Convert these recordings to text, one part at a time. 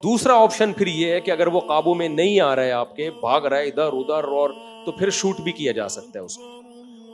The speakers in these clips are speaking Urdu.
دوسرا آپشن پھر یہ ہے کہ اگر وہ قابو میں نہیں آ رہا ہے آپ کے، بھاگ رہا ہے ادھر ادھر، اور تو پھر شوٹ بھی کیا جا سکتا ہے اس کو.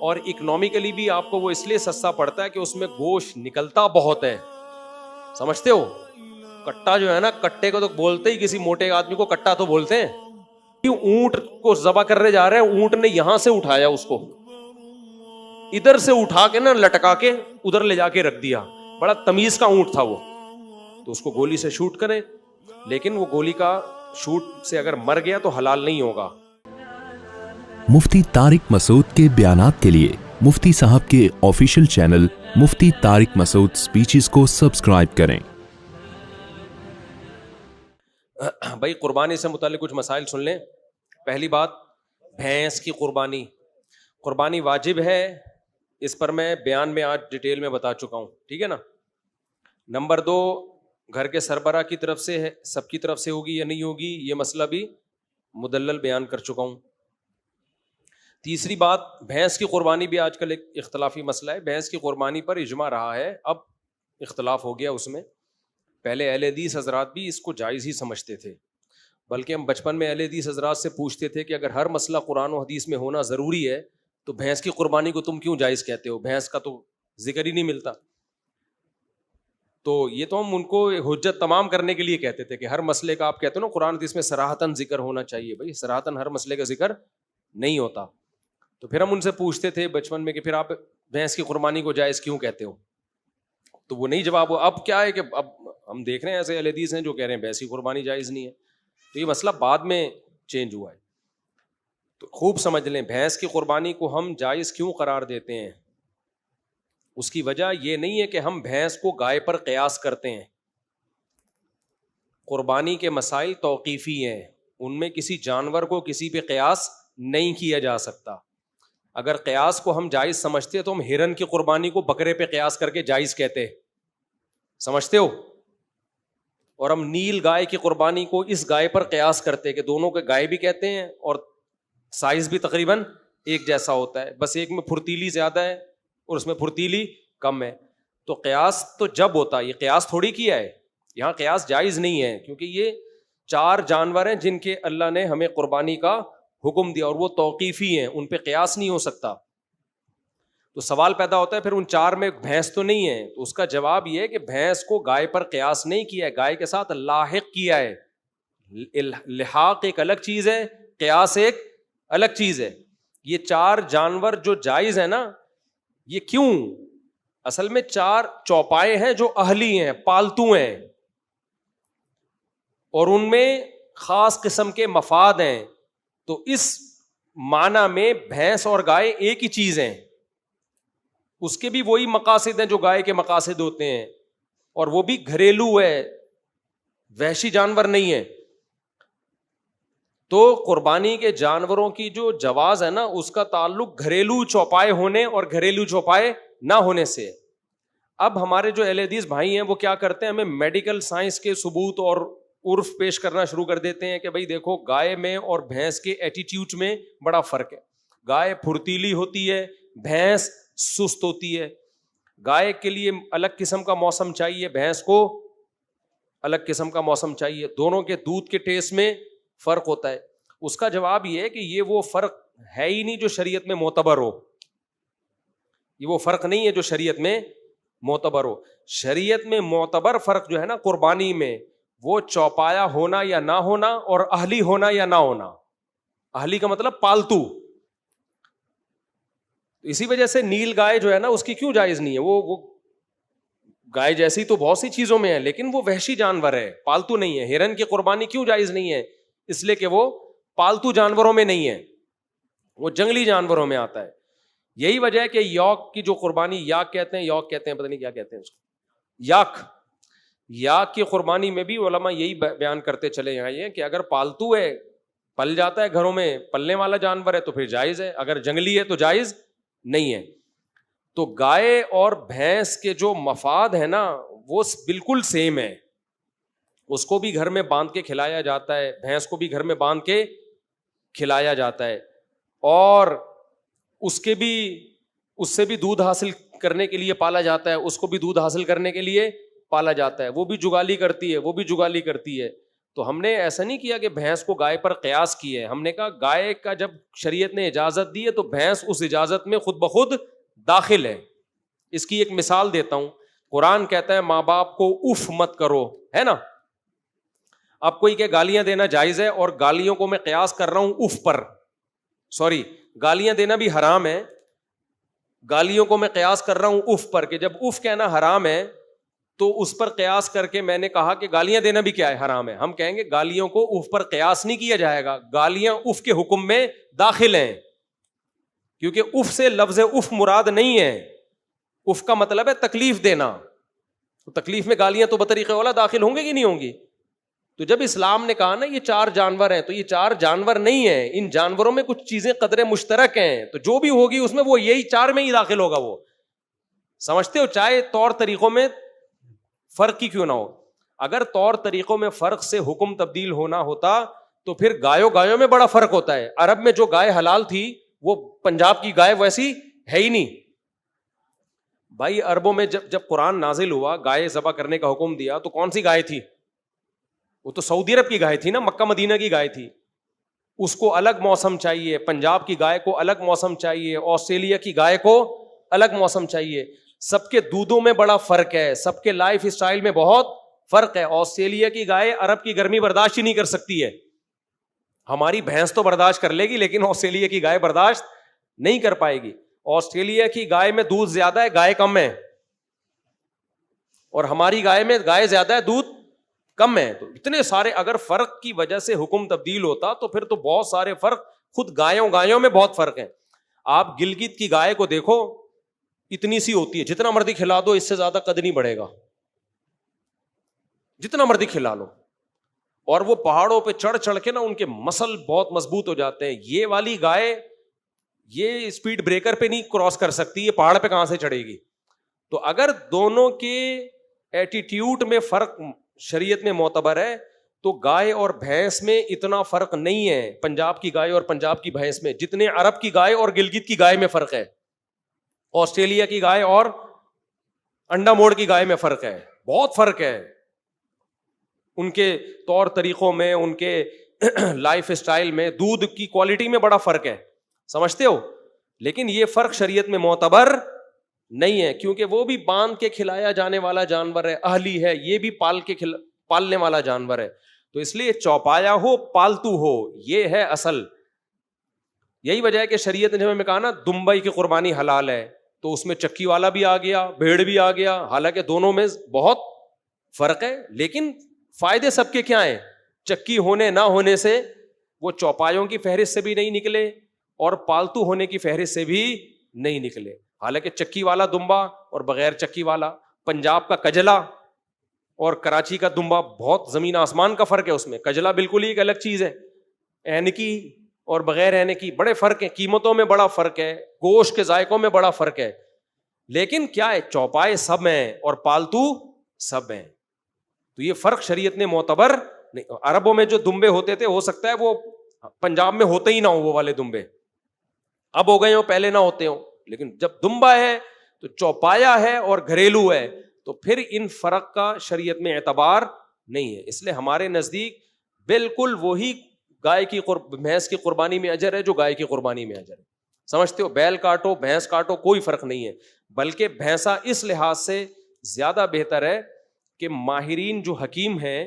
اور اکنامیکلی بھی آپ کو وہ اس لیے سستا پڑتا ہے کہ اس میں گوشت نکلتا بہت ہے. سمجھتے ہو؟ کٹا جو ہے نا، کٹے کو تو بولتے ہی، کسی موٹے آدمی کو کٹا تو بولتے ہیں. اونٹ کو ذبح کرنے جا رہے ہیں، اونٹ نے یہاں سے اٹھایا اس کو، ادھر سے اٹھا کے نا لٹکا کے ادھر لے جا کے رکھ دیا. بڑا تمیز کا اونٹ تھا وہ، تو اس کو گولی سے شوٹ کرے، لیکن وہ گولی کا شوٹ سے اگر مر گیا تو حلال نہیں ہوگا. مفتی طارق مسعود کے بیانات کے لیے مفتی صاحب کے آفیشیل چینل مفتی طارق مسعود سپیچز کو سبسکرائب کریں. بھائی قربانی سے متعلق کچھ مسائل سن لیں. پہلی بات، بھینس کی قربانی واجب ہے، اس پر میں بیان میں آج ڈیٹیل میں بتا چکا ہوں، ٹھیک ہے نا. نمبر 2، گھر کے سربراہ کی طرف سے ہے، سب کی طرف سے ہوگی یا نہیں ہوگی، یہ مسئلہ بھی مدلل بیان کر چکا ہوں. تیسری بات، بھینس کی قربانی بھی آج کل ایک اختلافی مسئلہ ہے. بھینس کی قربانی پر اجماع رہا ہے، اب اختلاف ہو گیا اس میں. پہلے اہل حدیث حضرات بھی اس کو جائز ہی سمجھتے تھے، بلکہ ہم بچپن میں اہل حدیث حضرات سے پوچھتے تھے کہ اگر ہر مسئلہ قرآن و حدیث میں ہونا ضروری ہے تو بھینس کی قربانی کو تم کیوں جائز کہتے ہو؟ بھینس کا تو ذکر ہی نہیں ملتا. تو یہ تو ہم ان کو حجت تمام کرنے کے لیے کہتے تھے کہ ہر مسئلے کا آپ کہتے ہو نا قرآن حدیث میں صراحتاً ذکر ہونا چاہیے. بھائی صراحتاً ہر مسئلے کا ذکر نہیں ہوتا. تو پھر ہم ان سے پوچھتے تھے بچپن میں کہ پھر آپ بھینس کی قربانی کو جائز کیوں کہتے ہو؟ تو وہ نہیں جواب ہو. اب کیا ہے کہ اب ہم دیکھ رہے ہیں ایسے اہل حدیث ہیں جو کہہ رہے ہیں بھینس کی قربانی جائز نہیں ہے. تو یہ مسئلہ بعد میں چینج ہوا ہے. تو خوب سمجھ لیں، بھینس کی قربانی کو ہم جائز کیوں قرار دیتے ہیں. اس کی وجہ یہ نہیں ہے کہ ہم بھینس کو گائے پر قیاس کرتے ہیں. قربانی کے مسائل توقیفی ہیں، ان میں کسی جانور کو کسی پہ قیاس نہیں کیا جا سکتا. اگر قیاس کو ہم جائز سمجھتے تو ہم ہرن کی قربانی کو بکرے پہ قیاس کر کے جائز کہتے. سمجھتے ہو؟ اور ہم نیل گائے کی قربانی کو اس گائے پر قیاس کرتے کہ دونوں کے گائے بھی کہتے ہیں اور سائز بھی تقریباً ایک جیسا ہوتا ہے، بس ایک میں پھرتیلی زیادہ ہے اور اس میں پھرتیلی کم ہے. تو قیاس تو جب ہوتا ہے، یہ قیاس تھوڑی کیا ہے، یہاں قیاس جائز نہیں ہے، کیونکہ یہ 4 جانور ہیں جن کے اللہ نے ہمیں قربانی کا حکم دیا اور وہ توقیفی ہیں، ان پہ قیاس نہیں ہو سکتا. تو سوال پیدا ہوتا ہے پھر ان 4 میں بھینس تو نہیں ہے. تو اس کا جواب یہ ہے کہ بھینس کو گائے پر قیاس نہیں کیا ہے، گائے کے ساتھ لاحق کیا ہے. لحاق ایک الگ چیز ہے، قیاس ایک الگ چیز ہے. یہ 4 جانور جو جائز ہے نا، یہ کیوں؟ اصل میں 4 چوپائے ہیں جو اہلی ہیں، پالتو ہیں، اور ان میں خاص قسم کے مفاد ہیں. تو اس معنی میں بھینس اور گائے ایک ہی چیز ہیں، اس کے بھی وہی مقاصد ہیں جو گائے کے مقاصد ہوتے ہیں، اور وہ بھی گھریلو ہے، وحشی جانور نہیں ہے. تو قربانی کے جانوروں کی جو جواز ہے نا، اس کا تعلق گھریلو چوپائے ہونے اور گھریلو چوپائے نہ ہونے سے. اب ہمارے جو اہل حدیث بھائی ہیں وہ کیا کرتے ہیں، ہمیں میڈیکل سائنس کے ثبوت اور عرف پیش کرنا شروع کر دیتے ہیں کہ بھائی دیکھو گائے میں اور بھینس کے ایٹیٹیوڈ میں بڑا فرق ہے. گائے پھرتیلی ہوتی ہے، بھینس سست ہوتی ہے. گائے کے لیے الگ قسم کا موسم چاہیے، بھینس کو الگ قسم کا موسم چاہیے. دونوں کے دودھ کے ٹیسٹ میں فرق ہوتا ہے. اس کا جواب یہ ہے کہ یہ وہ فرق ہے ہی نہیں جو شریعت میں معتبر ہو. یہ وہ فرق نہیں ہے جو شریعت میں معتبر ہو. شریعت میں معتبر فرق جو ہے نا قربانی میں، وہ چوپایا ہونا یا نہ ہونا اور اہلی ہونا یا نہ ہونا. اہلی کا مطلب پالتو. اسی وجہ سے نیل گائے جو ہے نا اس کی کیوں جائز نہیں ہے؟ وہ گائے جیسی تو بہت سی چیزوں میں ہے، لیکن وہ وحشی جانور ہے، پالتو نہیں ہے. ہرن کی قربانی کیوں جائز نہیں ہے؟ اس لیے کہ وہ پالتو جانوروں میں نہیں ہے، وہ جنگلی جانوروں میں آتا ہے. یہی وجہ ہے کہ یوک کی جو قربانی، یاک کہتے ہیں، یوک کہتے ہیں، پتہ نہیں کیا کہتے ہیں اس کو، یاک کی قربانی میں بھی علماء یہی بیان کرتے چلے آئے ہیں کہ اگر پالتو ہے، پل جاتا ہے گھروں میں، پلنے والا جانور ہے تو پھر جائز ہے، اگر جنگلی ہے تو جائز نہیں ہے. تو گائے اور بھینس کے جو مفاد ہے نا وہ بالکل سیم ہے. اس کو بھی گھر میں باندھ کے کھلایا جاتا ہے، بھینس کو بھی گھر میں باندھ کے کھلایا جاتا ہے، اور اس سے بھی دودھ حاصل کرنے کے لیے پالا جاتا ہے، اس کو بھی دودھ حاصل کرنے کے لیے پالا جاتا ہے. وہ بھی جگالی کرتی ہے، وہ بھی جگالی کرتی ہے. تو ہم نے ایسا نہیں کیا کہ بھینس کو گائے پر قیاس کی ہے, ہم نے کہا گائے کا جب شریعت نے اجازت دی ہے تو بھینس اس اجازت میں خود بخود داخل ہے. اس کی ایک مثال دیتا ہوں. قرآن کہتا ہے ماں باپ کو اف مت کرو, ہے نا. اب کوئی کہ گالیاں دینا جائز ہے, اور گالیوں کو میں قیاس کر رہا ہوں اف پر, سوری گالیاں دینا بھی حرام ہے, گالیوں کو میں قیاس کر رہا ہوں اف پر, کہ جب اف کہنا حرام ہے تو اس پر قیاس کر کے میں نے کہا کہ گالیاں دینا بھی کیا ہے, حرام ہے. ہم کہیں گے گالیوں کو اف پر قیاس نہیں کیا جائے گا, گالیاں اف کے حکم میں داخل ہیں, کیونکہ اف سے لفظ اف مراد نہیں ہے. اف کا مطلب ہے تکلیف دینا, تو تکلیف میں گالیاں تو بطریقہ اولا داخل ہوں گے کہ نہیں ہوں گی. تو جب اسلام نے کہا نا یہ 4 جانور ہیں, تو یہ 4 جانور نہیں ہیں, ان جانوروں میں کچھ چیزیں قدرے مشترک ہیں, تو جو بھی ہوگی اس میں وہ یہی 4 میں ہی داخل ہوگا. وہ سمجھتے ہو, چاہے طور طریقوں میں فرق کی کیوں نہ ہو. اگر طور طریقوں میں فرق سے حکم تبدیل ہونا ہوتا تو پھر گایوں میں بڑا فرق ہوتا ہے. عرب میں جو گائے حلال تھی وہ پنجاب کی گائے ویسی ہے ہی نہیں بھائی. عربوں میں جب قرآن نازل ہوا, گائے ذبح کرنے کا حکم دیا, تو کون سی گائے تھی؟ وہ تو سعودی عرب کی گائے تھی نا, مکہ مدینہ کی گائے تھی. اس کو الگ موسم چاہیے, پنجاب کی گائے کو الگ موسم چاہیے, آسٹریلیا کی گائے کو الگ موسم چاہیے. سب کے دودھوں میں بڑا فرق ہے, سب کے لائف اسٹائل میں بہت فرق ہے. آسٹریلیا کی گائے عرب کی گرمی برداشت ہی نہیں کر سکتی ہے. ہماری بھینس تو برداشت کر لے گی, لیکن آسٹریلیا کی گائے برداشت نہیں کر پائے گی. آسٹریلیا کی گائے میں دودھ زیادہ ہے, گائے کم ہے, اور ہماری گائے میں گائے زیادہ ہے, دودھ کم ہے. تو اتنے سارے, اگر فرق کی وجہ سے حکم تبدیل ہوتا تو پھر تو بہت سارے فرق, خود گایوں میں بہت فرق ہے. آپ گلگت کی گائے کو دیکھو, اتنی سی ہوتی ہے, جتنا مرضی کھلا دو اس سے زیادہ قد نہیں بڑھے گا, جتنا مرضی کھلا لو. اور وہ پہاڑوں پہ چڑھ کے نا ان کے مسل بہت مضبوط ہو جاتے ہیں. یہ والی گائے یہ اسپیڈ بریکر پہ نہیں کراس کر سکتی, یہ پہاڑ پہ کہاں سے چڑھے گی. تو اگر دونوں کے ایٹیٹیوڈ میں فرق شریعت میں معتبر ہے تو گائے اور بھینس میں اتنا فرق نہیں ہے, پنجاب کی گائے اور پنجاب کی بھینس میں, جتنے عرب کی گائے اور گلگت کی گائے میں فرق ہے, آسٹریلیا کی گائے اور انڈا موڑ کی گائے میں فرق ہے. بہت فرق ہے ان کے طور طریقوں میں, ان کے لائف اسٹائل میں, دودھ کی کوالٹی میں بڑا فرق ہے, سمجھتے ہو. لیکن یہ فرق شریعت میں معتبر نہیں ہے, کیونکہ وہ بھی باندھ کے کھلایا جانے والا جانور ہے, اہلی ہے, یہ بھی پالنے والا جانور ہے. تو اس لیے چوپایا ہو پالتو ہو, یہ ہے اصل. یہی وجہ ہے کہ شریعت نے جب ہمیں کہا نا دمبئی کی قربانی حلال ہے, تو اس میں چکی والا بھی آ گیا, بھیڑ بھی آ گیا. حالانکہ دونوں میں بہت فرق ہے, لیکن فائدے سب کے کیا ہیں. چکی ہونے نہ ہونے سے وہ چوپایوں کی فہرست سے بھی نہیں نکلے, اور پالتو ہونے کی فہرست سے بھی نہیں نکلے. حالانکہ چکی والا دمبا اور بغیر چکی والا, پنجاب کا کجلا اور کراچی کا دمبا بہت زمین آسمان کا فرق ہے اس میں. کجلا بالکل ہی ایک الگ چیز ہے, اینکی اور بغیر اینکی بڑے فرق ہیں, قیمتوں میں بڑا فرق ہے, گوشت کے ذائقوں میں بڑا فرق ہے. لیکن کیا ہے, چوپائے سب ہیں اور پالتو سب ہیں. تو یہ فرق شریعت نے معتبر نہیں. عربوں میں جو دمبے ہوتے تھے, ہو سکتا ہے وہ پنجاب میں ہوتے ہی نہ ہو وہ والے دمبے, اب ہو گئے ہوں, پہلے نہ ہوتے ہوں. لیکن جب دمبا ہے تو چوپایا ہے اور گھریلو ہے, تو پھر ان فرق کا شریعت میں اعتبار نہیں ہے. اس لیے ہمارے نزدیک بالکل وہی گائے کی بھینس کی قربانی میں اجر ہے جو گائے کی قربانی میں اجر ہے. سمجھتے ہو, بیل کاٹو بھینس کاٹو کوئی فرق نہیں ہے. بلکہ بھینسا اس لحاظ سے زیادہ بہتر ہے کہ ماہرین جو حکیم ہیں,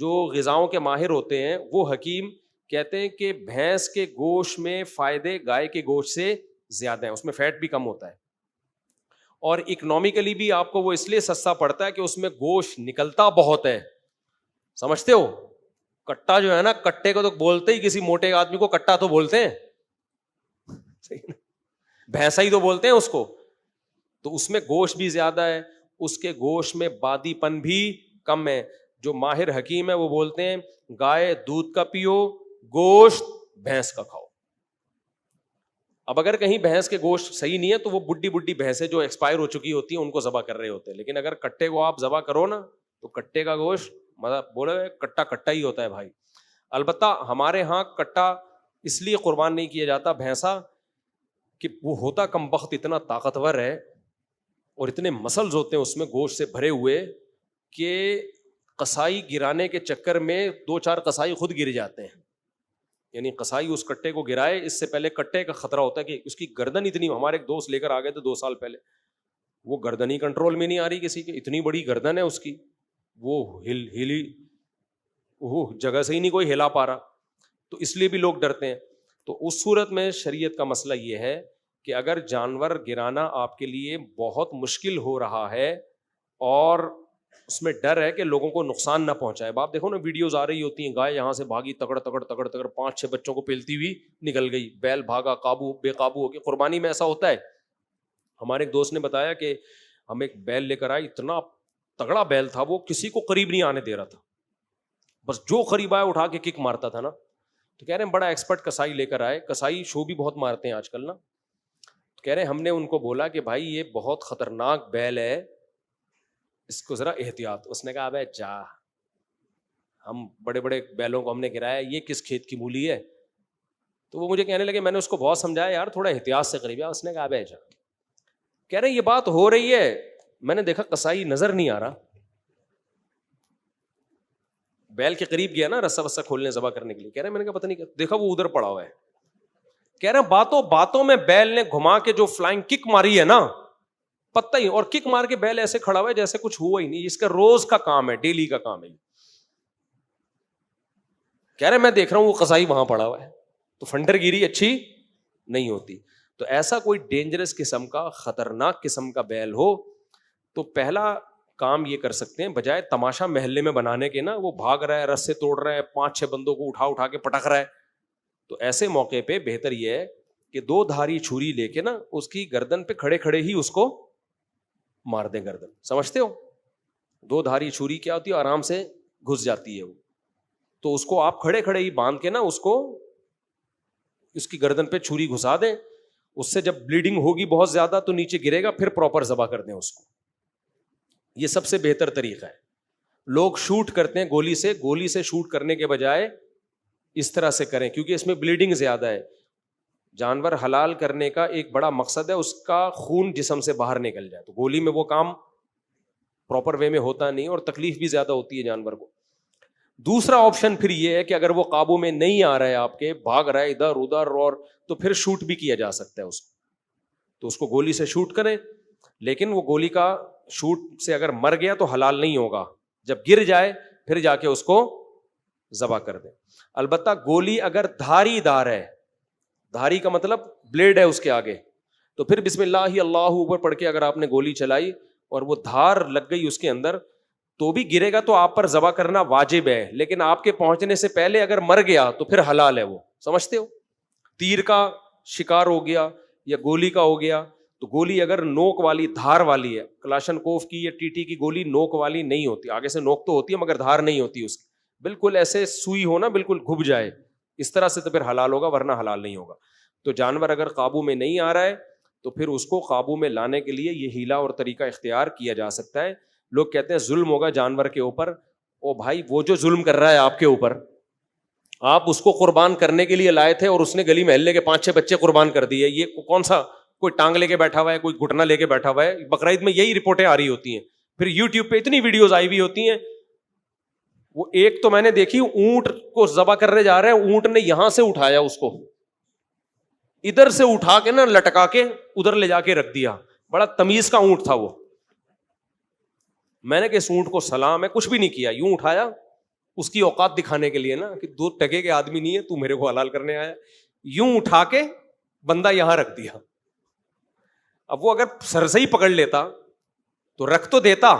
جو غذاؤں کے ماہر ہوتے ہیں, وہ حکیم کہتے ہیں کہ بھینس کے گوشت میں فائدے گائے کے گوشت سے زیادہ ہیں, اس میں فیٹ بھی کم ہوتا ہے, اور اکنومیکلی بھی آپ کو وہ اس لیے سستا پڑتا ہے کہ اس میں گوشت نکلتا بہت ہے. سمجھتے ہو, کٹا جو ہے نا, کٹے کو تو بولتے ہی کسی موٹے آدمی کو کٹا تو بولتے ہیں, بھینسا ہی تو بولتے ہیں اس کو. تو اس میں گوشت بھی زیادہ ہے, اس کے گوشت میں بادی پن بھی کم ہے. جو ماہر حکیم ہے وہ بولتے ہیں گائے دودھ کا پیو, گوشت بھینس کا کھاؤ. اب اگر کہیں بھینس کے گوشت صحیح نہیں ہے تو وہ بڈی بھینسیں جو ایکسپائر ہو چکی ہوتی ہیں ان کو ذبح کر رہے ہوتے ہیں. لیکن اگر کٹے کو آپ ذبح کرو نا تو کٹے کا گوشت مطلب بولے کٹا ہی ہوتا ہے بھائی. البتہ ہمارے ہاں کٹا اس لیے قربان نہیں کیا جاتا بھینسا کہ وہ ہوتا کم بخت اتنا طاقتور ہے اور اتنے مسلز ہوتے ہیں اس میں گوشت سے بھرے ہوئے کہ قصائی گرانے کے چکر میں 2-4 قصائی خود گر جاتے ہیں. یعنی قصائی اس کٹے کو گرائے, اس سے پہلے کٹے کا خطرہ ہوتا ہے کہ اس کی گردن اتنی, ہمارے ایک دوست لے کر آ گئے تھے 2 سال پہلے, وہ گردن ہی کنٹرول میں نہیں آ رہی کسی کے, اتنی بڑی گردن ہے اس کی, وہ ہلی وہ جگہ سے ہی نہیں کوئی ہلا پا رہا, تو اس لیے بھی لوگ ڈرتے ہیں. تو اس صورت میں شریعت کا مسئلہ یہ ہے کہ اگر جانور گرانا آپ کے لیے بہت مشکل ہو رہا ہے اور اس میں ڈر ہے کہ لوگوں کو نقصان نہ پہنچائے. آپ دیکھو نا ویڈیوز آ رہی ہوتی ہیں, گائے یہاں سے بھاگی تگڑ 5-6 بچوں کو پیلتی ہوئی نکل گئی, بیل بھاگا بے قابو ہو گیا. قربانی میں ایسا ہوتا ہے. ہمارے ایک دوست نے بتایا کہ ہم ایک بیل لے کر آئے, اتنا تگڑا بیل تھا وہ کسی کو قریب نہیں آنے دے رہا تھا, بس جو قریب آیا اٹھا کے کک مارتا تھا نا. تو کہہ رہے ہیں بڑا ایکسپرٹ کسائی لے کر آئے, کسائی شو بھی بہت مارتے ہیں آج کل نا. تو کہہ رہے ہیں ہم نے ان کو بولا کہ بھائی یہ بہت خطرناک بیل ہے, اس کو ذرا احتیاط. اس نے کہا ابے جا, ہم بڑے بڑے بیلوں کو ہم نے گرایا, یہ کس کھیت کی مولی ہے. تو وہ مجھے کہنے لگے میں نے اس کو بہت سمجھایا یار تھوڑا احتیاط سے قریب. اس نے کہا ابے جا. کہہ رہے ہیں یہ بات ہو رہی ہے, میں نے دیکھا کسائی نظر نہیں آ رہا, بیل کے قریب گیا نا رسا وسا کھولنے ذبح کرنے کے لیے. کہہ رہے ہیں میں نے کہا پتہ نہیں, دیکھا وہ ادھر پڑا ہوا ہے. کہہ رہے ہیں باتوں باتوں میں بیل نے گھما کے جو فلائنگ کک ماری ہے نا, پتہ ہی, اور کک مار کے بیل ایسے کھڑا ہوا ہے جیسے کچھ ہوا ہی نہیں. اس کا روز کا کام ہے, ڈیلی کا کام ہے. کہہ رہے میں دیکھ رہا ہوں وہ قصائی وہاں پڑا ہوا ہے. تو فنڈر گیری اچھی نہیں ہوتی. تو ایسا کوئی ڈینجرس قسم کا خطرناک قسم کا بیل ہو تو پہلا کام یہ کر سکتے ہیں, بجائے تماشا محلے میں بنانے کے نا, وہ بھاگ رہا ہے, رسے توڑ رہا ہے, 5-6 بندوں کو اٹھا کے پٹک رہا ہے, تو ایسے موقع پہ بہتر یہ ہے کہ 2 دھاری چھری لے کے نا اس کی گردن پہ کھڑے کھڑے ہی اس کو مار دیں گردن. سمجھتے ہو 2 دھاری چھری کیا ہوتی ہے, آرام سے گھس جاتی ہے وہ. تو اس کو آپ کھڑے کھڑے ہی باندھ کے نا اس کو اس کی گردن پہ چھری گھسا دیں. اس سے جب بلیڈنگ ہوگی بہت زیادہ تو نیچے گرے گا, پھر پراپر ذبح کر دیں اس کو. یہ سب سے بہتر طریقہ ہے. لوگ شوٹ کرتے ہیں گولی سے شوٹ کرنے کے بجائے اس طرح سے کریں, کیونکہ اس میں بلیڈنگ زیادہ ہے. جانور حلال کرنے کا ایک بڑا مقصد ہے اس کا خون جسم سے باہر نکل جائے. تو گولی میں وہ کام پراپر وے میں ہوتا نہیں اور تکلیف بھی زیادہ ہوتی ہے جانور کو. دوسرا آپشن پھر یہ ہے کہ اگر وہ قابو میں نہیں آ رہا ہے آپ کے, بھاگ رہا ہے ادھر ادھر, اور تو پھر شوٹ بھی کیا جا سکتا ہے اس کو. تو اس کو گولی سے شوٹ کریں, لیکن وہ گولی کا شوٹ سے اگر مر گیا تو حلال نہیں ہوگا. جب گر جائے پھر جا کے اس کو ذبح کر دیں. البتہ گولی اگر دھاری دار ہے, دھاری کا مطلب بلیڈ ہے اس کے آگے, تو پھر بسم اللہ اللہ اوپر پڑھ کے اگر آپ نے گولی چلائی اور وہ دھار لگ گئی اس کے اندر, تو بھی گرے گا تو آپ پر ذبح کرنا واجب ہے. لیکن آپ کے پہنچنے سے پہلے اگر مر گیا تو پھر حلال ہے وہ. سمجھتے ہو, تیر کا شکار ہو گیا یا گولی کا ہو گیا, تو گولی اگر نوک والی دھار والی ہے, کلاشن کوف کی یا ٹی کی گولی نوک والی نہیں ہوتی, آگے سے نوک تو ہوتی ہے مگر دھار نہیں ہوتی اس کی, بالکل ایسے سوئی ہو نا, بالکل گھب جائے اس طرح سے, تو پھر حلال ہوگا, ورنہ حلال نہیں ہوگا. تو جانور اگر قابو میں نہیں آ رہا ہے تو پھر اس کو قابو میں لانے کے لیے یہ ہیلا اور طریقہ اختیار کیا جا سکتا ہے. لوگ کہتے ہیں ظلم ہوگا جانور کے اوپر. او بھائی, وہ جو ظلم کر رہا ہے آپ کے اوپر, آپ اس کو قربان کرنے کے لیے لائے تھے اور اس نے گلی محلے کے 5-6 بچے قربان کر دیے. یہ کون سا کوئی ٹانگ لے کے بیٹھا ہوا ہے, کوئی گھٹنا لے کے بیٹھا ہوا ہے. بقرعید میں یہی رپورٹیں آ رہی ہوتی ہیں, پھر یوٹیوب پہ اتنی ویڈیوز آئی ہوئی ہوتی ہیں. وہ ایک تو میں نے دیکھی, اونٹ کو ذبح کرنے جا رہے ہیں, اونٹ نے یہاں سے اٹھایا اس کو, ادھر سے اٹھا کے نا لٹکا کے ادھر لے جا کے رکھ دیا. بڑا تمیز کا اونٹ تھا وہ. میں نے کہ اس اونٹ کو سلام ہے, کچھ بھی نہیں کیا, یوں اٹھایا اس کی اوقات دکھانے کے لیے نا, کہ 2 ٹکے کے آدمی نہیں ہے, تو میرے کو حلال کرنے آیا. یوں اٹھا کے بندہ یہاں رکھ دیا. اب وہ اگر سر سے ہی پکڑ لیتا تو رکھ تو دیتا,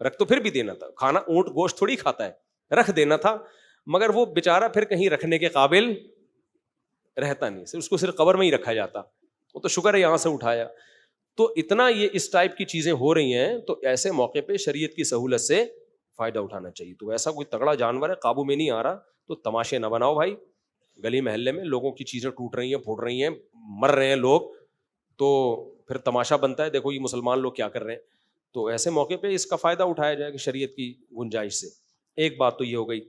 رکھ تو پھر بھی دینا تھا. کھانا اونٹ گوشت تھوڑی کھاتا ہے, رکھ دینا تھا. مگر وہ بیچارہ پھر کہیں رکھنے کے قابل رہتا نہیں, اس کو صرف قبر میں ہی رکھا جاتا. وہ تو شکر ہے یہاں سے اٹھایا. تو اتنا یہ اس ٹائپ کی چیزیں ہو رہی ہیں, تو ایسے موقع پہ شریعت کی سہولت سے فائدہ اٹھانا چاہیے. تو ایسا کوئی تگڑا جانور ہے قابو میں نہیں آ رہا تو تماشے نہ بناؤ بھائی. گلی محلے میں لوگوں کی چیزیں ٹوٹ رہی ہیں, پھوٹ رہی ہیں, مر رہے ہیں لوگ, تو پھر تماشا بنتا ہے, دیکھو یہ مسلمان لوگ کیا کر رہے ہیں. تو ایسے موقع پہ اس کا فائدہ اٹھایا جائے کہ شریعت کی گنجائش سے. ایک بات تو یہ ہو گئی.